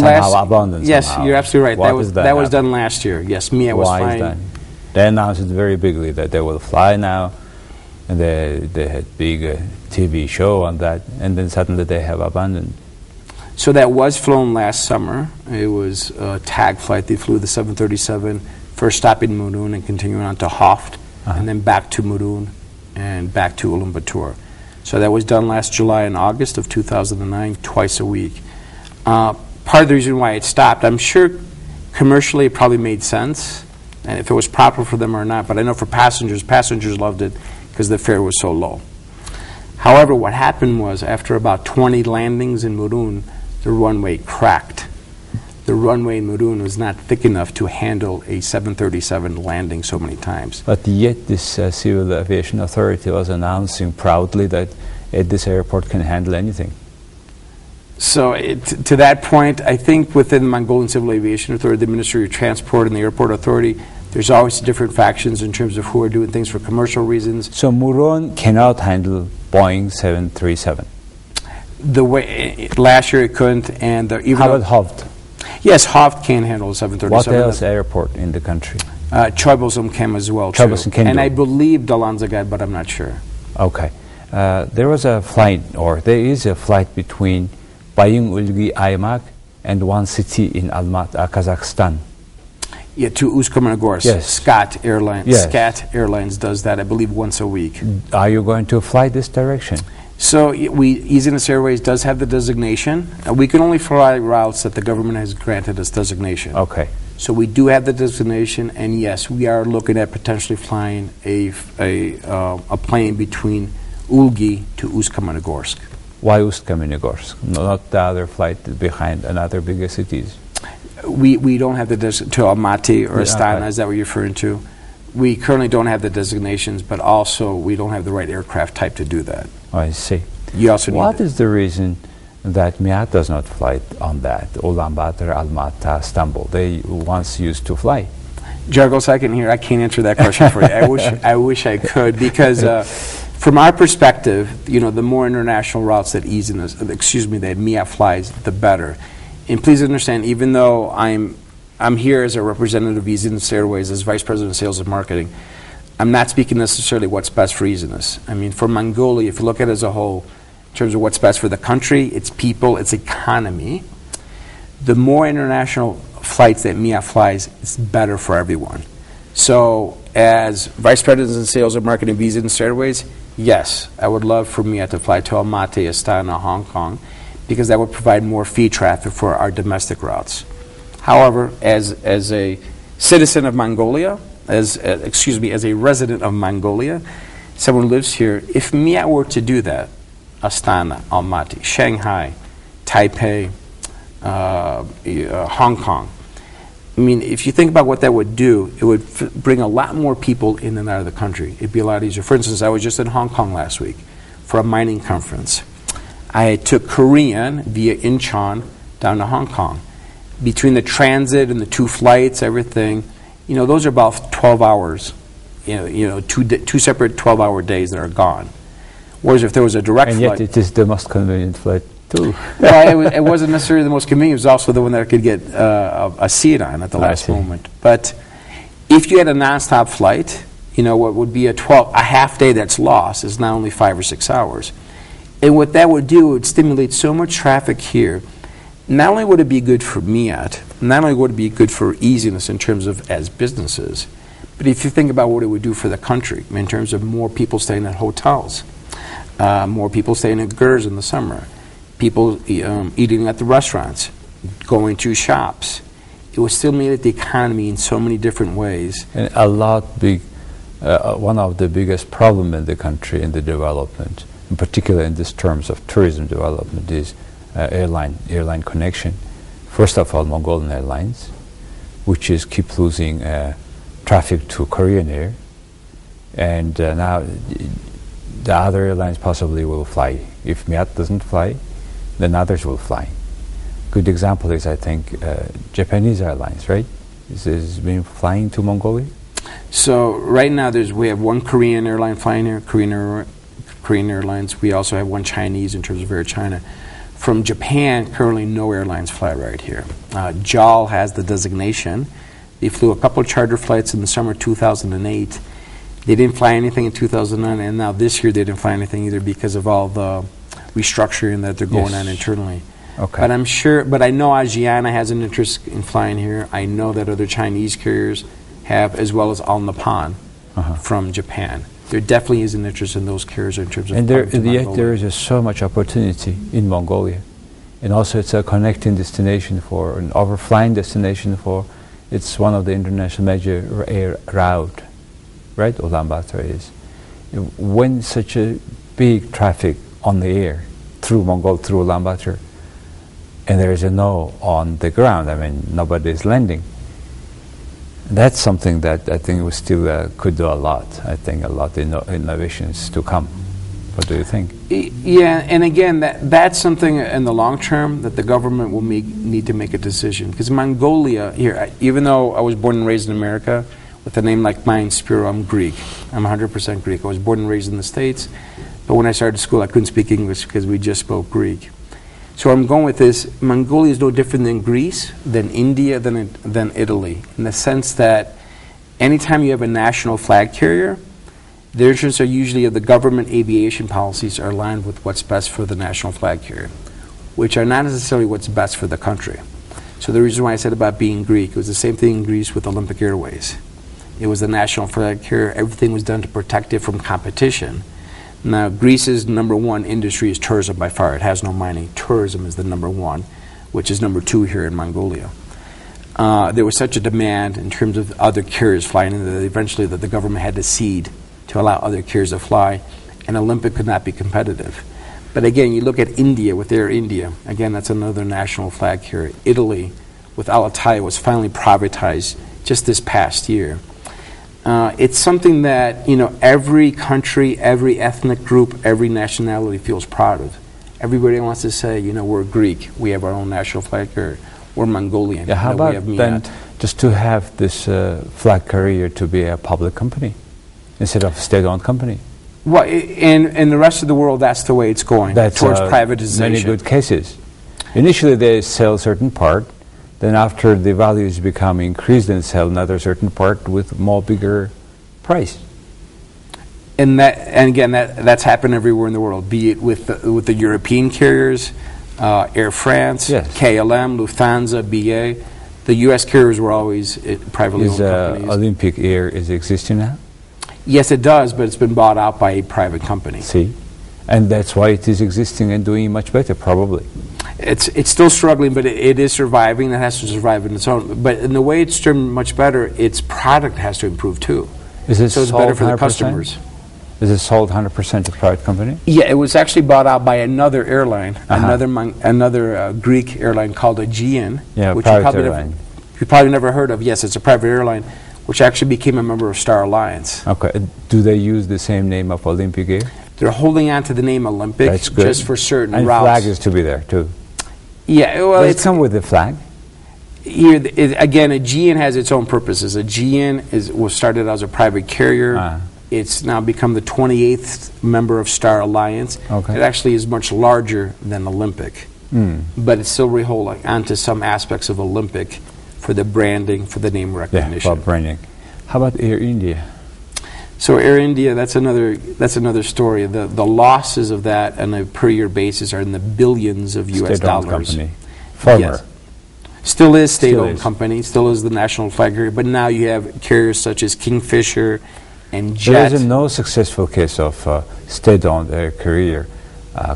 somehow abandoned. Yes, somehow. you're absolutely right. That was done last year. Yes, Mia was flying. Why is that? They announced it very bigly that they will fly now, and they had big TV show on that, and then suddenly they have abandoned. So that was flown last summer. It was a tag flight. They flew the 737, first stopping Murun and continuing on to Hoft, and then back to Murun and back to Ulaanbaatar. So that was done last July and August of 2009, twice a week. Part of the reason why it stopped, I'm sure commercially it probably made sense, and if it was proper for them or not, but I know for passengers loved it because the fare was so low. However, what happened was after about 20 landings in Murun, the runway cracked. The runway in Murun was not thick enough to handle a 737 landing so many times. But yet this Civil Aviation Authority was announcing proudly that this airport can handle anything. So to that point, I think within the Mongolian Civil Aviation Authority, the Ministry of Transport and the Airport Authority, there's always different factions in terms of who are doing things for commercial reasons. So Murun cannot handle Boeing 737? The way last year it couldn't, and even how about Hoft? Yes, Hoft can handle 737. What else airport in the country? Choibalsan can as well. Choibalsan can and do. I believe Dalanzagat, but I'm not sure. Okay. There was a flight, or there is a flight between Bayung Ulgi Aymak and one city in Almaty, Kazakhstan. Yeah, to Usk-Kamennogorsk. Yes. SCAT Airlines. Yes. SCAT Airlines does that, I believe, once a week. Are you going to fly this direction? So Easiness Airways does have the designation. We can only fly routes that the government has granted us designation. Okay. So we do have the designation, and yes, we are looking at potentially flying a plane between Ulgi to Usk-Kamennogorsk. Why Usk-Kamennogorsk? Not the other flight behind another bigger cities? We don't have the designation to Almaty or Astana. Okay. Is that what you're referring to? We currently don't have the designations, but also we don't have the right aircraft type to do that. Oh, I see. You also need What is the reason that Miat does not fly on that? Ulaanbaatar, Almaty, Istanbul. They once used to fly. Jargos, I can hear. I can't answer that question for you. I wish I could, because from our perspective, you know, the more international routes that that MIA flies, the better. And please understand, even though I'm here as a representative of Easiness Airways, as Vice President of Sales and Marketing, I'm not speaking necessarily what's best for Easiness. I mean, for Mongolia, if you look at it as a whole, in terms of what's best for the country, its people, its economy, the more international flights that MIA flies, it's better for everyone. So, as Vice President of Sales and Marketing of Easiness Airways, yes, I would love for MIA to fly to Almaty, Astana, Hong Kong, because that would provide more feed traffic for our domestic routes. However, as a citizen of Mongolia, as a resident of Mongolia, someone who lives here, if MIA were to do that, Astana, Almaty, Shanghai, Taipei, Hong Kong, I mean, if you think about what that would do, it would bring a lot more people in and out of the country. It'd be a lot easier. For instance, I was just in Hong Kong last week for a mining conference. I took Korean via Incheon down to Hong Kong. Between the transit and the two flights, everything, you know, those are about 12 hours. You know, two separate 12-hour days that are gone. Whereas if there was a direct flight, and yet it is the most convenient flight too. Well, it wasn't necessarily the most convenient. It was also the one that I could get a seat on at the last moment. But if you had a nonstop flight, you know, what would be a half day that's lost is not only 5 or 6 hours. And what that would do, it would stimulate so much traffic here. Not only would it be good for MIAT, not only would it be good for Easiness in terms of as businesses, but if you think about what it would do for the country in terms of more people staying at hotels, more people staying at GERS in the summer, people eating at the restaurants, going to shops. It would stimulate the economy in so many different ways. And one of the biggest problems in the country in the development, in particular in this terms of tourism development, is airline connection. First of all, Mongolian Airlines, which is keep losing traffic to Korean Air, and now the other airlines possibly will fly. If MIAT doesn't fly, then others will fly. Good example is, I think, Japanese Airlines, right? Is been flying to Mongolia. So right now we have one Korean airline flying here, Korean Airlines. We also have one Chinese in terms of Air China. From Japan, currently no airlines fly right here. JAL has the designation. They flew a couple of charter flights in the summer 2008. They didn't fly anything in 2009, and now this year they didn't fly anything either because of all the restructuring that they're going on internally. Okay. But I'm sure, but I know Asiana has an interest in flying here. I know that other Chinese carriers have, as well as All Nippon from Japan. There definitely is an interest in those carriers in terms of. And yet there is just so much opportunity in Mongolia, and also it's a connecting destination for an overflying destination for. It's one of the international major air route, right? Ulaanbaatar is. When such a big traffic on the air through through Ulaanbaatar, and there is a no on the ground. I mean, nobody is landing. That's something that I think we still could do a lot. I think a lot of innovations to come. What do you think? Yeah, and again, that's something in the long term that the government will need to make a decision. Because Mongolia, here, even though I was born and raised in America, with a name like mine, Spiro, I'm Greek. I'm 100% Greek. I was born and raised in the States, but when I started school, I couldn't speak English because we just spoke Greek. So I'm going with this. Mongolia is no different than Greece, than India, than Italy, in the sense that anytime you have a national flag carrier, the interests are usually of the government aviation policies are aligned with what's best for the national flag carrier, which are not necessarily what's best for the country. So the reason why I said about being Greek, it was the same thing in Greece with Olympic Airways. It was the national flag carrier. Everything was done to protect it from competition. Now, Greece's number one industry is tourism by far. It has no mining. Tourism is the number one, which is number two here in Mongolia. There was such a demand in terms of other carriers flying in that eventually that the government had to cede to allow other carriers to fly, and Olympic could not be competitive. But again, you look at India with Air India. Again, that's another national flag carrier. Italy with Alitalia was finally privatized just this past year. It's something that, you know, every country, every ethnic group, every nationality feels proud of. Everybody wants to say, you know, we're Greek, we have our own national flag carrier, we're Mongolian. Yeah, how about then just to have this flag carrier to be a public company instead of a state-owned company? Well, in the rest of the world, that's the way it's going, towards privatization. Many good cases. Initially, they sell a certain part. Then after the values become increased, then sell another certain part with more bigger price. And again, that's happened everywhere in the world, be it with the European carriers, Air France, yes. KLM, Lufthansa, BA. The U.S. carriers were always privately owned companies. Olympic Air is existing now? Yes, it does, but it's been bought out by a private company. See? And that's why it is existing and doing much better, probably. It's still struggling, but it is surviving. It has to survive in its own. But in the way it's doing much better, its product has to improve too. Is it so it's better for the customers. Is it sold 100% to private company? Yeah, it was actually bought out by another airline, another Greek airline called Aegean, which you probably never heard of. Yes, it's a private airline, which actually became a member of Star Alliance. Okay. Do they use the same name of Olympic Air? They're holding on to the name Olympic just for certain routes. And flag is to be there too. Yeah, well, it's come with the flag. Here again, Aegean has its own purposes. Aegean was started as a private carrier. It's now become the 28th member of Star Alliance. Okay. It actually is much larger than Olympic, but it's still holding onto some aspects of Olympic for the branding, for the name recognition. Yeah, for branding. How about Air India? So Air India, that's another story. The losses of that on a per year basis are in the billions of U.S. dollars. Company. Former. Yes. Still is state-owned company, still is the national flag carrier, but now you have carriers such as Kingfisher and Jet. There is no successful case of state-owned air carrier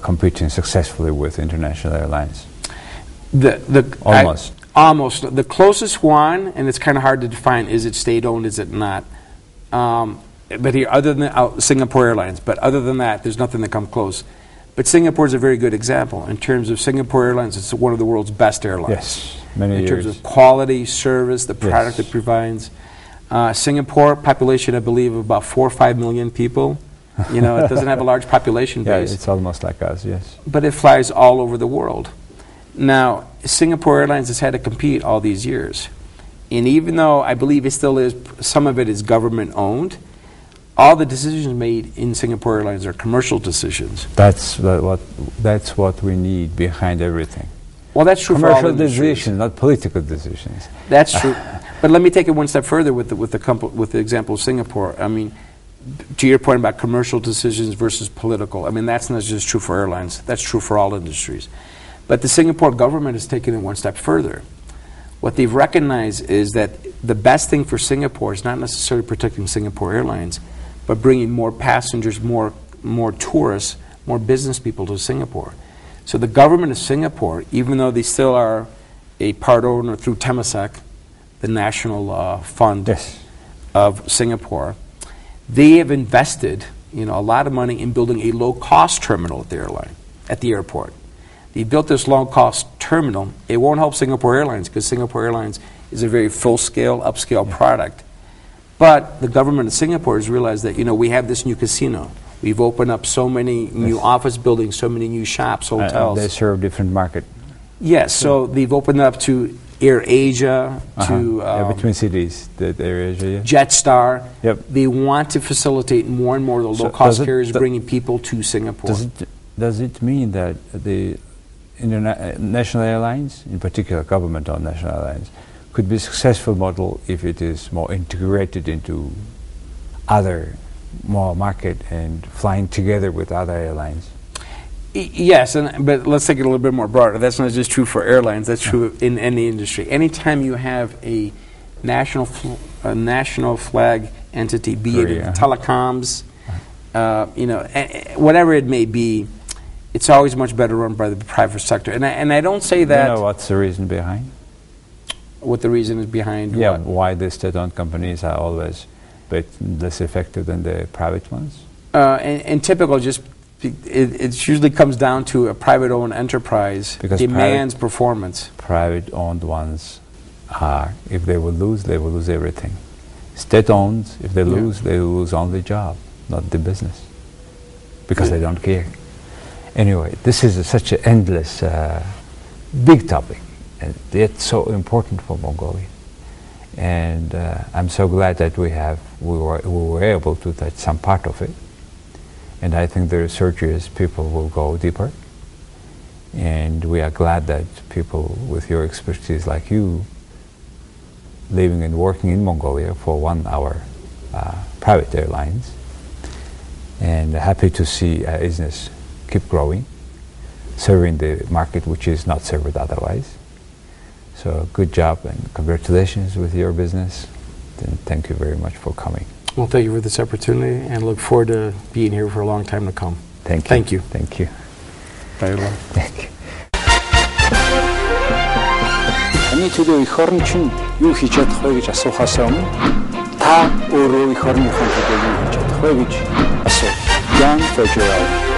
competing successfully with international airlines. Almost. The closest one, and it's kind of hard to define, is it state-owned, is it not? But here, other than Singapore Airlines, but other than that, there's nothing that comes close. But Singapore is a very good example. In terms of Singapore Airlines, it's one of the world's best airlines. Yes, many years. In terms of quality, service, the product it provides. Singapore, population, I believe, of about 4 or 5 million people. You know, it doesn't have a large population base. Yeah, it's almost like us, yes. But it flies all over the world. Now, Singapore Airlines has had to compete all these years. And even though I believe it still is, some of it is government owned, all the decisions made in Singapore Airlines are commercial decisions. That's what we need behind everything. Well, that's true for all Commercial industries. decisions, not political decisions. That's true. But let me take it one step further with the example of Singapore. I mean, to your point about commercial decisions versus political, I mean, that's not just true for airlines. That's true for all industries. But the Singapore government has taken it one step further. What they've recognized is that the best thing for Singapore is not necessarily protecting Singapore Airlines, but bringing more passengers, more tourists, more business people to Singapore. So the government of Singapore, even though they still are a part owner through Temasek, the national fund Yes. of Singapore, they have invested, a lot of money in building a low-cost terminal at the airport. They built this low-cost terminal. It won't help Singapore Airlines because Singapore Airlines is a very full-scale, upscale product. But the government of Singapore has realized that, we have this new casino. We've opened up so many new office buildings, so many new shops, hotels. They serve different market. Yes, so they've opened up to Air Asia, to between cities, the Air Asia. Yeah. Jetstar. Yep. They want to facilitate more and more of the So low-cost does it- carriers bringing people to Singapore. Does it mean that the national airlines, in particular government-owned national airlines, could be a successful model if it is more integrated into other more market and flying together with other airlines? Yes, but let's take it a little bit more broader. That's not just true for airlines. That's true in any industry. Anytime you have a national flag entity, be it in telecoms, whatever it may be, it's always much better run by the private sector. And I don't say that. You know what's the reason behind? What the reason is behind? Yeah, what? why the state-owned companies are always less effective than the private ones? And typical, it usually comes down to a private-owned enterprise Because demands performance. Private-owned ones are, if they will lose everything. State-owned, if they lose, they will lose only job, not the business, because they don't care. Anyway, this is such an endless, big topic, and it's so important for Mongolia. And I'm so glad that we were able to touch some part of it. And I think the researchers, people will go deeper. And we are glad that people with your expertise like you, living and working in Mongolia for 1 hour private airlines, and happy to see business keep growing, serving the market which is not served otherwise. So good job and congratulations with your business. And thank you very much for coming. Well, thank you for this opportunity and look forward to being here for a long time to come. Thank you. Thank you. Thank you. Thank you. Таны төлөө эх орн чинь юу хийж чадах вэ гэж асуухаас өмнө та өөрөө эх орныхон төлөө юу хийж чадах вэ гэж асуу. Young Federal